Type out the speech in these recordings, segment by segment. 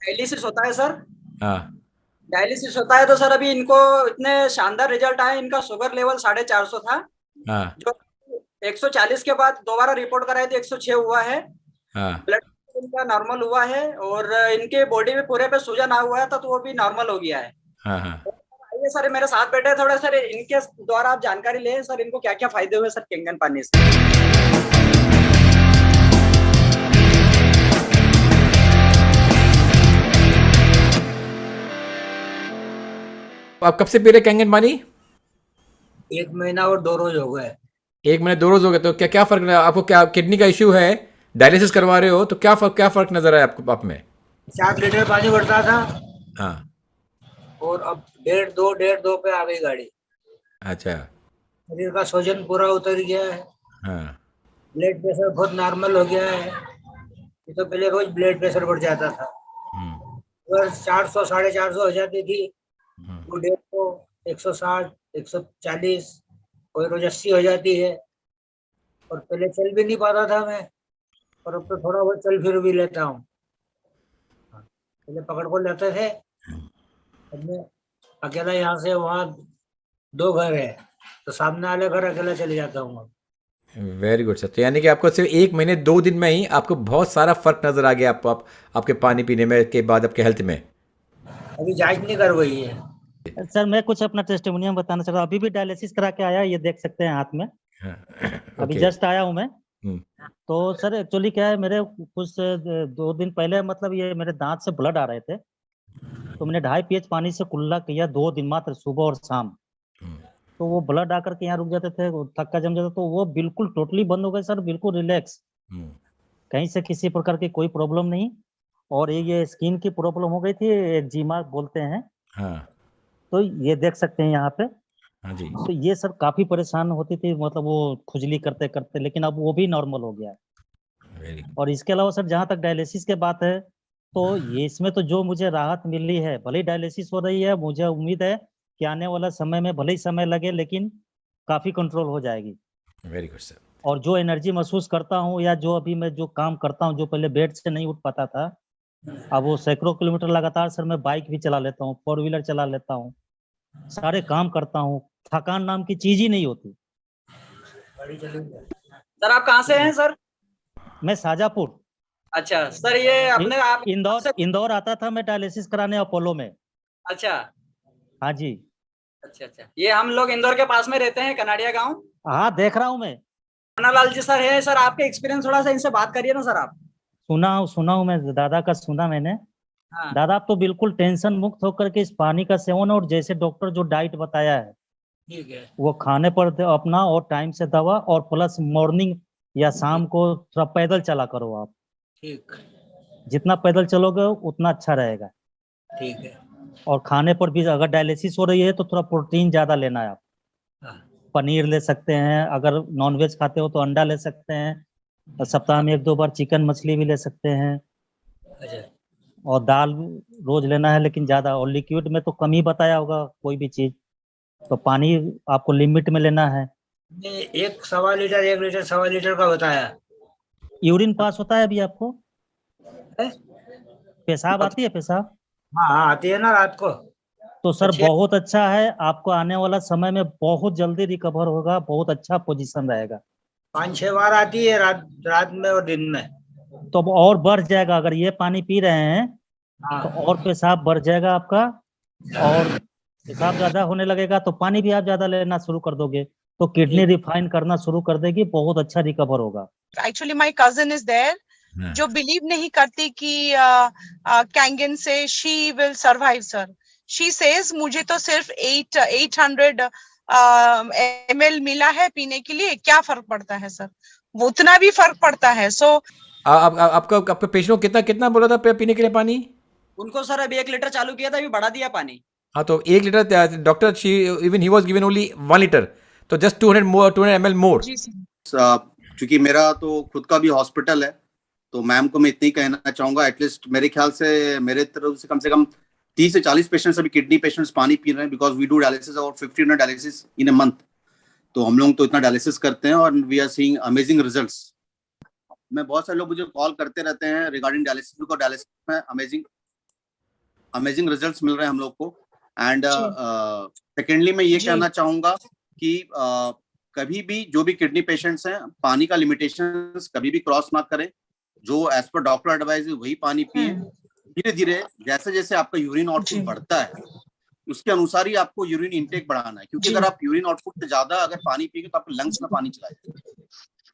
Dialysis होता है sir. हाँ डायलिसिस होता है तो सर अभी इनको इतने शानदार रिजल्ट आए। इनका शुगर लेवल 450 था, हाँ जो 140 के बाद दोबारा रिपोर्ट कराई तो 106 हुआ है। हाँ ब्लड इनका नॉर्मल हुआ है और इनके बॉडी में पूरे पे सूजन आ हुआ था तो वो भी नॉर्मल हो गया है। हाँ हाँ। आइए सर, मेरे साथ बैठे हैं, थोड़ा सर इनके द्वारा आप जानकारी लें सर, इनको क्या क्या फायदे हुए सर किंगन पानी से। तो आप कब से पी रहे कैंगन पानी? 1 महीना और 2 रोज हो गए। 1 महीने 2 रोज हो गए, तो क्या क्या फर्क आपको? क्या किडनी का इश्यू है? डायलिसिस करवा रहे हो तो क्या फर्क नजर आया आपको आप में? 4 लीटर पानी बढ़ता था हाँ। और अब 1.5 पे आ गई गाड़ी। अच्छा। शरीर का वजन पूरा उतर गया है। हाँ। ब्लड प्रेशर बहुत नॉर्मल हो गया है। ये तो पहले रोज ब्लड प्रेशर बढ़ जाता था। हम्म। अगर 400 450 हो जाती थी, हम्म। वो 150, 160, 140, कोई रोज 80 हो जाती है। और पहले चल भी नहीं पाता था मैं, और अब तो थोड़ा बहुत चल फिर भी लेता हूँ। पहले पकड़ को लेते थे, अब मैं अकेला यहाँ से वहाँ 2 घर है, तो सामने वाले घर अकेला चले जाता हूँ अब। Very good sir. तो यानी कि आपको सिर्फ 1 महीने 2 दिन में ही आपको बहुत सारा फर्क नजर आ गया आपको, आपके पानी पीने में के बाद आपके हेल्थ में? अभी जांच नहीं करवाई है। सर मैं कुछ अपना टेस्टिमोनियम बताना चाह रहा हूँ। अभी भी डायलिसिस करा के आया, ये देख सकते हैं हाथ में। हाँ। अभी ओके। जस्ट आया हूँ मैं। हम्म। तो सर एक्चुअली क्या है, मेरे कुछ 2 दिन पहले मतलब ये मेरे दांत से ब्लड आ रहे थे, तो मैंने 2.5 pH पानी से कुल्ला किया 2 दिन मात्र, सुबह और शाम। हम्म। तो वो ब्लड आकर के यहाँ रुक जाते थे, वो थक्का जम जाता, तो वो बिल्कुल टोटली बंद हो गए सर, बिल्कुल रिलैक्स। हम्म। कहीं से किसी प्रकार की कोई प्रॉब्लम नहीं। और ये स्किन की प्रॉब्लम हो गई थी, एक्जिमा बोलते हैं। हाँ। तो ये देख सकते हैं यहाँ पे। हाँ जी। तो ये सर काफी परेशान होती थी, मतलब वो खुजली करते करते, लेकिन अब वो भी नॉर्मल हो गया है। वेरी। और इसके अलावा सर जहाँ तक डायलिसिस की बात है, तो ये इसमें तो जो मुझे राहत मिली है, भले ही डायलिसिस हो रही है, मुझे उम्मीद है कि आने वाला समय में भले ही समय लगे लेकिन काफी कंट्रोल हो जाएगी। Very good sir. और जो एनर्जी महसूस करता हूँ, या जो अभी मैं जो काम करता हूँ, जो पहले बेड से नहीं उठ पाता था, अब वो सैकड़ों किलोमीटर लगातार सर मैं बाइक भी चला लेता हूँ, 4 व्हीलर चला लेता हूँ, सारे काम करता हूँ, थकान नाम की चीज ही नहीं होती। सर आप कहाँ से हैं सर? मैं शाजापुर, अच्छा सर, ये अपने आप इंदौर से। इंदौर आता था मैं डायलिसिस कराने अपोलो में। अच्छा हाँ जी। अच्छा अच्छा, ये हम लोग इंदौर के पास में रहते हैं, कनाडिया गांव। हाँ देख रहा हूँ मैं। लाल जी सर है सर, आपके एक्सपीरियंस थोड़ा सा इनसे बात करिए ना सर आप। सुना हूँ मैं, दादा का सुना मैंने। हाँ दादा आप तो बिल्कुल टेंशन मुक्त होकर के इस पानी का सेवन, और जैसे डॉक्टर जो डाइट बताया है ठीक है। वो खाने पर अपना, और टाइम से दवा, और प्लस मॉर्निंग या शाम को थोड़ा पैदल चला करो आप। ठीक। जितना पैदल चलोगे उतना अच्छा रहेगा। ठीक है। और खाने पर भी अगर डायलिसिस हो रही है तो थोड़ा प्रोटीन ज्यादा लेना है आप। हाँ। पनीर ले सकते हैं, अगर नॉनवेज खाते हो तो अंडा ले सकते हैं, और सप्ताह में 1-2 बार चिकन मछली भी ले सकते हैं। अच्छा। और दाल रोज लेना है लेकिन ज्यादा, और लिक्विड में तो कम ही बताया होगा कोई भी चीज। तो पानी आपको लिमिट में लेना है। ने 1 1.25 लीटर 1.25 लीटर का बताया यूरिन पास होता है अभी आपको? है। पेशाब आती है, पेशाब? हाँ हाँ, आती है ना रात को। तो सर अच्छी। बहुत अच्छा है, आपको आने वाला समय में बहुत जल्दी रिकवर होगा, बहुत अच्छा पोजीशन रहेगा। 5 6 बार आती है रात रात में और दिन में। तो अब और बढ़ जाएगा, अगर ये पानी पी रहे हैं तो हाँ। और पेशाब बढ़ जाएगा आपका। और पेशाब ज्यादा होने लगेगा तो पानी भी आप ज्यादा लेना शुरू कर दोगे, तो किडनी ठीक। रिफाइन करना शुरू कर देगी, बहुत अच्छा रिकवर होगा। Actually my cousin is there हाँ। जो बिलीव नहीं करती कि कैंगन से she will survive sir. She says मुझे तो सिर्फ 800 ml मिला है पीने के लिए, क्या फर्क पड़ता है सर? वो उतना भी फर्क पड़ता है। सो आपका पेशेंट को कितना कितना बोला था पीने के लिए पानी? उनको सर अभी 1 लीटर चालू किया था, अभी बढ़ा दिया पानी। हाँ, तो 1 litre doctor she even he was given only 1 litre, तो जस्ट 200 ml मोर। जी सर। क्योंकि मेरा तो खुद का भी हॉस्पिटल है, तो मैम को मैं इतना ही कहना चाहूंगा, एटलीस्ट मेरे ख्याल से मेरे तरफ से कम 30 से 40 पेशेंट्स अभी किडनी पेशेंट्स पानी पी रहे हैं, बिकॉज वी डू डायलिसिस और 1500 डायलिसिस इन अ मंथ। तो हम लोग तो इतना डायलिसिस करते हैं और we are seeing amazing results. मैं बहुत सारे लोग मुझे कॉल करते रहते हैं रिगार्डिंग डायलिसिस, बिकॉज डायलिसिस में अमेजिंग अमेजिंग रिजल्ट्स मिल रहे हैं हम लोग को। एंड सेकेंडली मैं ये जी। कहना चाहूंगा कि कभी भी जो भी किडनी पेशेंट्स हैं, पानी का लिमिटेशंस कभी भी क्रॉस ना करें। जो एज पर डॉक्टर एडवाइस है वही पानी पिए। धीरे धीरे जैसे जैसे आपका यूरिन आउटपुट जी। बढ़ता है उसके अनुसार ही आपको यूरिन इनटेक बढ़ाना है, क्योंकि जी। अगर आप यूरिन आउटपुट से ज्यादा अगर पानी पिएंगे तो आपके लंग्स में पानी चला जाएगा।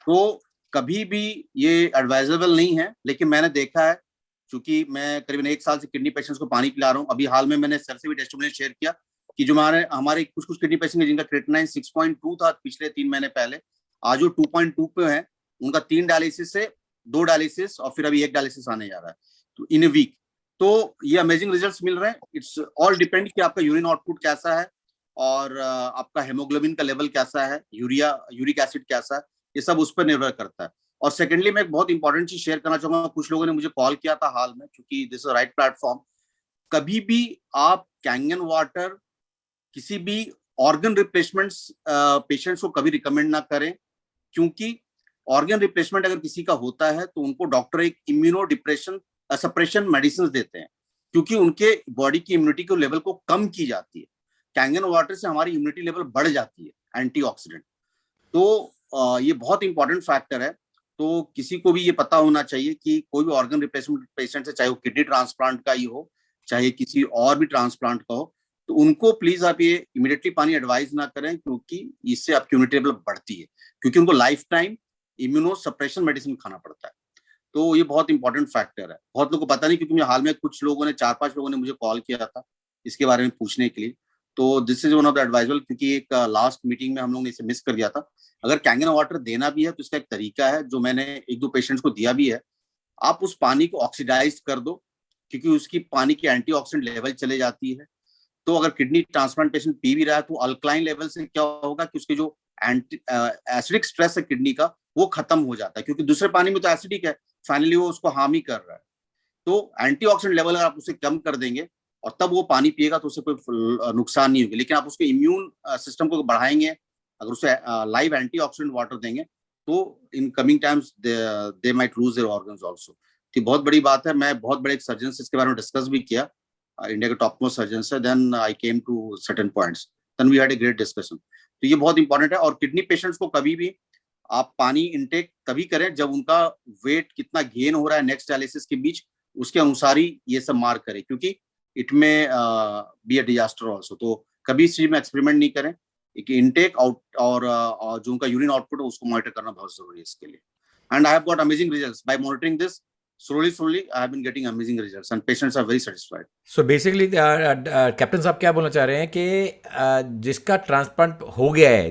तो कभी भी ये एडवाइजेबल नहीं है। लेकिन मैंने देखा है, क्योंकि मैं करीबन 1 साल से किडनी पेशेंट्स को पानी पिला रहा हूँ। अभी हाल में मैंने सर से भी टेस्टिमोनियल शेयर किया कि जो हमारे कुछ किडनी पेशेंट जिनका क्रिएटिनिन 6.2 था पिछले 3 महीने पहले, आज वो 2.2 पे है। उनका 3 डायलिसिस से 2 डायलिसिस और फिर अभी 1 डायलिसिस आने जा रहा है तो इन ए वीक। तो ये अमेजिंग रिजल्ट्स मिल रहे हैं। इट्स ऑल डिपेंड कि आपका यूरिन आउटपुट कैसा है और आपका हेमोग्लोबिन का लेवल कैसा है, यूरिक एसिड कैसा है, ये सब उस पर निर्भर करता है। और सेकेंडली मैं एक बहुत इंपॉर्टेंट चीज शेयर करना चाहूंगा। कुछ लोगों ने मुझे कॉल किया था हाल में, क्योंकि दिस इज राइट प्लेटफॉर्म। कभी भी आप कैंगन वाटर किसी भी ऑर्गन रिप्लेसमेंट्स पेशेंट्स को कभी रिकमेंड ना करें, क्योंकि ऑर्गन रिप्लेसमेंट अगर किसी का होता है तो उनको डॉक्टर एक इम्यूनो डिप्रेशन सप्रेशन मेडिसिन देते हैं, क्योंकि उनके बॉडी की इम्यूनिटी के लेवल को कम की जाती है। कैंगन वाटर से हमारी इम्यूनिटी लेवल बढ़ जाती है, एंटीऑक्सीडेंट। तो ये बहुत इंपॉर्टेंट फैक्टर है। तो किसी को भी ये पता होना चाहिए कि कोई भी ऑर्गन रिप्लेसमेंट पेशेंट है, चाहे वो किडनी ट्रांसप्लांट का ही हो, चाहे किसी और भी ट्रांसप्लांट का हो, तो उनको प्लीज आप ये इमीडिएटली पानी एडवाइस ना करें, क्योंकि इससे आपकी इम्यूनिटी लेवल बढ़ती है, क्योंकि उनको life time immuno suppression medicine खाना पड़ता है। तो ये बहुत इंपॉर्टेंट फैक्टर है। बहुत लोगों को पता नहीं, क्योंकि मुझे हाल में कुछ लोगों ने 4-5 लोगों ने मुझे कॉल किया था इसके बारे में पूछने के लिए। तो this is one of the advisable, क्योंकि एक लास्ट मीटिंग में हम लोगों ने इसे मिस कर दिया था। अगर कैंगन वाटर देना भी है तो इसका एक तरीका है जो मैंने 1-2 पेशेंट्स को दिया भी है। आप उस पानी को ऑक्सीडाइज कर दो, क्योंकि उसकी पानी की एंटीऑक्सीडेंट लेवल चले जाती है। तो अगर किडनी ट्रांसप्लांट पेशेंट पी भी रहा है तो अल्कलाइन लेवल से क्या होगा कि उसके जो एसिडिक स्ट्रेस है किडनी का वो खत्म हो जाता है, क्योंकि दूसरे पानी में तो एसिडिक है, फाइनली वो उसको हार्म ही कर रहा है। तो एंटीऑक्सीडेंट लेवल अगर आप उसे कम कर देंगे और तब वो पानी पिएगा तो उसे कोई नुकसान नहीं होगी। लेकिन आप उसके इम्यून सिस्टम को बढ़ाएंगे, अगर उसे लाइव एंटीऑक्सीडेंट वाटर देंगे तो in coming times they might lose their organs also. तो बहुत बड़ी बात है। मैं बहुत बड़े एक सर्जन से इसके बारे में डिस्कस भी किया, इंडिया के टॉप मोस्ट सर्जन से। Then I came to certain points, then we had a great discussion. तो ये बहुत इंपॉर्टेंट है। और किडनी पेशेंट्स को कभी भी आप पानी इंटेक तभी करें जब उनका वेट कितना गेन हो रहा है नेक्स्ट डायलिसिस के बीच, उसके अनुसार ही ये सब मार्क करें, क्योंकि इट में बी अ डिजास्टर ऑल्सो। तो कभी इस चीज में एक्सपेरिमेंट नहीं करें। एक इंटेक आउट और जो उनका यूरिन आउटपुट है उसको मॉनिटर करना बहुत जरूरी है इसके लिए। And I have got amazing results bye monitoring this. slowly I have been getting amazing results and patients are very satisfied. So basically captain साहब क्या बोलना चाह रहे हैं कि जिसका ट्रांसप्लांट हो गया है,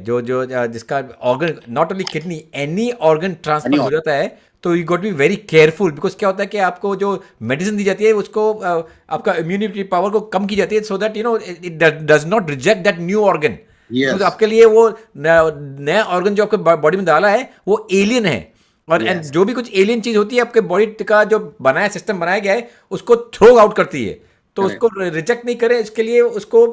जिसका organ, not only kidney, any organ transplant हो जाता है, तो you got be very careful, because क्या होता है कि आपको जो मेडिसिन दी जाती है उसको आपका इम्यूनिटी पावर को कम की जाती है, so that it does not reject that new organ. तो आपके लिए वो नया ऑर्गन जो आपके बॉडी में डाला है वो एलियन है। और जो भी कुछ एलियन चीज होती है आपके बॉडी का जो बनाया सिस्टम बनाया गया है उसको थ्रो आउट करती है। तो उसको रिजेक्ट नहीं करें, इसके लिए उसको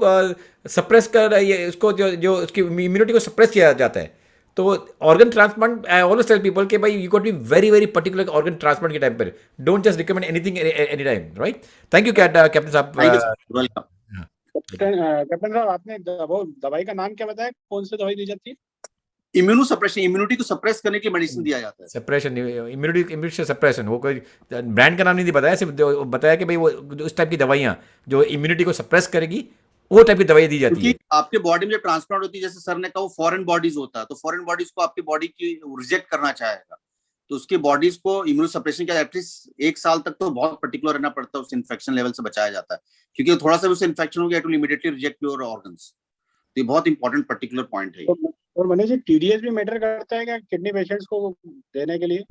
सप्रेस कर, उसको जो उसकी इम्यूनिटी को सप्रेस किया जाता है। तो organ transplant, I always tell people कि भाई you got be very very particular organ transplant के टाइम पर। Don't just recommend anything any time, right? Thank you captain साहब। वेलकम कैप्टन साहब, आपने दवाई का नाम क्या बताया? कौन सी दवाई दी जाती है? इम्यूनो सप्रेशन, इम्यूनिटी को सप्रेस करने के लिए मेडिसिन दिया जाता है। सप्रेशन, इम्यूनिटी सप्रेशन, वो कोई ब्रांड का नाम नहीं बताया, सिर्फ बताया कि भाई वो उस टाइप की दवाइयाँ जो इम्यूनिटी को सप्रेस करेगी वो टाइप की दवाई दी जाती है। आपके बॉडी में जो ट्रांसप्लांट होती है, जैसे सर ने कहा, वो फॉरेन बॉडीज होता है, तो फॉरेन बॉडीज को आपकी बॉडी की रिजेक्ट करना चाहेगा, तो उसकी बॉडीज को इम्यूनो सप्रेशन का एटलीस्ट 1 साल तक तो बहुत पर्टिकुलर रहना पड़ता है, उस इन्फेक्शन लेवल से बचाया जाता है, क्योंकि थोड़ा सा उससे इन्फेक्शन हो गया तो इमीडिएटली रिजेक्ट योर ऑर्गन्स। ये बहुत इंपॉर्टेंट पर्टिकुलर पॉइंट है। और मनीष जी, टीडीएस भी मैटर करता है क्या किडनी पेशेंट्स को देने के लिए?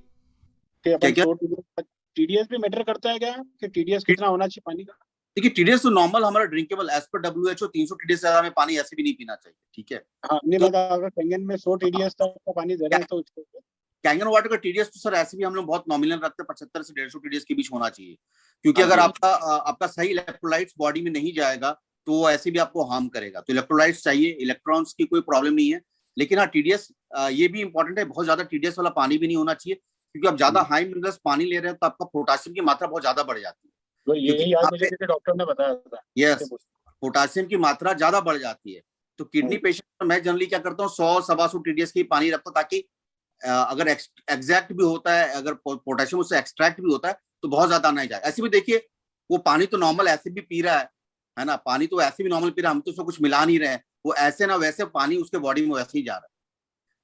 टीडीएस भी मैटर करता है क्या कि टीडीएस कितना होना चाहिए पानी का? देखिए, टीडीएस तो नॉर्मल हमारा drinkable as per WHO 300 TDS से में पानी ऐसे भी नहीं पीना चाहिए, ठीक है? हाँ, नहीं तो, अगर कैंगन में 100 टीडीएस तक का पानी दे रहे हैं तो कैंगन वाटर का टीडीएस तो सर ऐसे भी हम लोग बहुत नॉमिनल रखते हैं, 75 से 150 टीडीएस के बीच होना चाहिए, क्योंकि अगर आपका सही इलेक्ट्रोलाइट्स बॉडी में नहीं जाएगा तो वो ऐसे भी आपको हार्म करेगा। तो इलेक्ट्रोलाइट्स चाहिए, इलेक्ट्रॉन्स की कोई प्रॉब्लम नहीं है। लेकिन हाँ, टीडीएस ये भी इंपॉर्टेंट है, बहुत ज्यादा टीडीएस वाला पानी भी नहीं होना चाहिए, क्योंकि आप ज्यादा हाई मिनरल्स पानी ले रहे हैं तो आपका पोटेशियम की मात्रा बहुत ज्यादा बढ़ जाती है। वो यही क्योंकि आज यहाँ मुझे पे किसी डॉक्टर ने बताया था। यस पोटासियम की मात्रा ज्यादा बढ़ जाती है। तो किडनी पेशेंट में मैं जनरली क्या करता हूँ 100-125 TDS की पानी रखता हूँ, ताकि अगर एग्जैक्ट भी होता है, अगर पोटेशियम उससे एक्सट्रैक्ट भी होता है तो बहुत ज्यादा नहीं जाए। ऐसे भी देखिए वो पानी तो नॉर्मल ऐसे भी पी रहा है ना, पानी तो ऐसे भी नॉर्मल पी रहा है, हम तो उसमें कुछ मिला नहीं रहे हैं, वो ऐसे ना वैसे पानी उसके बॉडी में वैसे ही जा रहा है।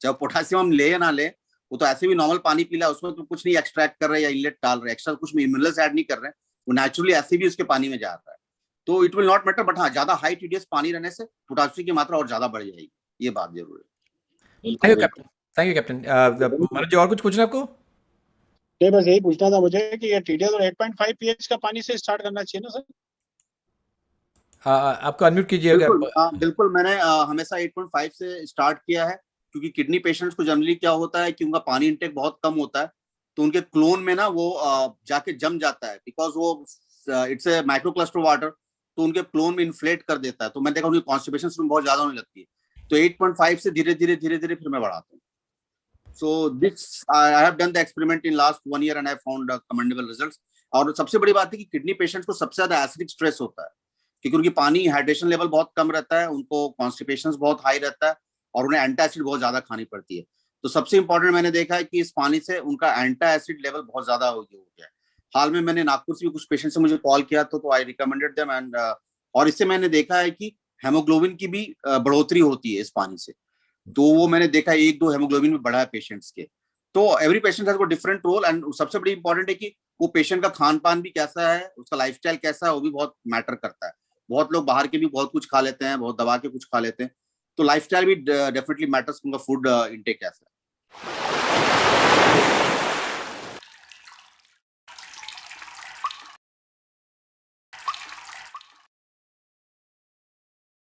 चाहे पोटेशियम हम ले ना ले, वो तो ऐसे भी नॉर्मल पानी पी रहा है, उसमें तो कुछ नहीं एक्सट्रैक्ट कर रहे या इनलेट डाल रहे, एक्स्ट्रा कुछ मिनरल्स ऐड नहीं कर रहे हैं, वो नेचुरली ऐसे भी उसके पानी में जा रहा है। तो it will not matter, but हाँ ज्यादा हाई TDS पानी रहने से पोटेशियम की मात्रा और ज्यादा बढ़ जाएगी, ये बात जरूर है। Thank you captain, thank you captain. Manoj ji और कुछ पूछना आपको? नहीं, बस यही पूछना था मुझे कि ये TDS और 8.5 pH का पानी से स्टार्ट करना चाहिए ना सर? आपको अनम्यूट कीजिएगा। बिल्कुल मैंने हमेशा 8.5 से स्टार्ट किया है, क्योंकि किडनी पेशेंट्स को जनरली क्या होता है कि उनका पानी इंटेक बहुत कम होता है, तो उनके क्लोन में ना वो जाके जम जाता है, बिकॉज वो इट्स ए माइक्रोक्लस्टर वाटर, तो उनके क्लोन में इन्फ्लेट कर देता है। तो मैं देखा उनकी कॉन्स्टिपेशन बहुत ज्यादा होने लगती है, तो 8.5 से धीरे धीरे फिर मैं बढ़ाता हूँ। So this I have done the experiment in last 1 year and I found commendable results. और सबसे बड़ी बात है कि किडनी पेशेंट्स को सबसे ज्यादा एसिडिक स्ट्रेस होता है, क्योंकि उनकी पानी हाइड्रेशन लेवल बहुत कम रहता है, उनको कॉन्स्टिपेशन बहुत हाई रहता है और उन्हें एंटी एसिड बहुत ज्यादा खानी पड़ती है। तो सबसे इंपॉर्टेंट मैंने देखा है कि इस पानी से उनका एंटी एसिड लेवल बहुत ज्यादा हो गया है। हाल में मैंने नागपुर से भी कुछ पेशेंट से मुझे कॉल किया तो आई रिकमेंडेड देम, एंड और इससे मैंने देखा है कि हेमोग्लोबिन की भी बढ़ोतरी होती है इस पानी से। तो वो मैंने देखा 1-2 हेमोग्लोबिन में बढ़ा है पेशेंट्स के। तो every patient has got different role, and सबसे बड़ी इंपॉर्टेंट है कि वो पेशेंट का खान पान भी कैसा है, उसका लाइफस्टाइल कैसा है, वो भी बहुत मैटर करता है। बहुत लोग बाहर के भी बहुत कुछ खा लेते हैं, बहुत दबा के कुछ खा लेते हैं, तो लाइफस्टाइल भी डेफिनेटली मैटर्स, उनका फूड इंटेक कैसा है।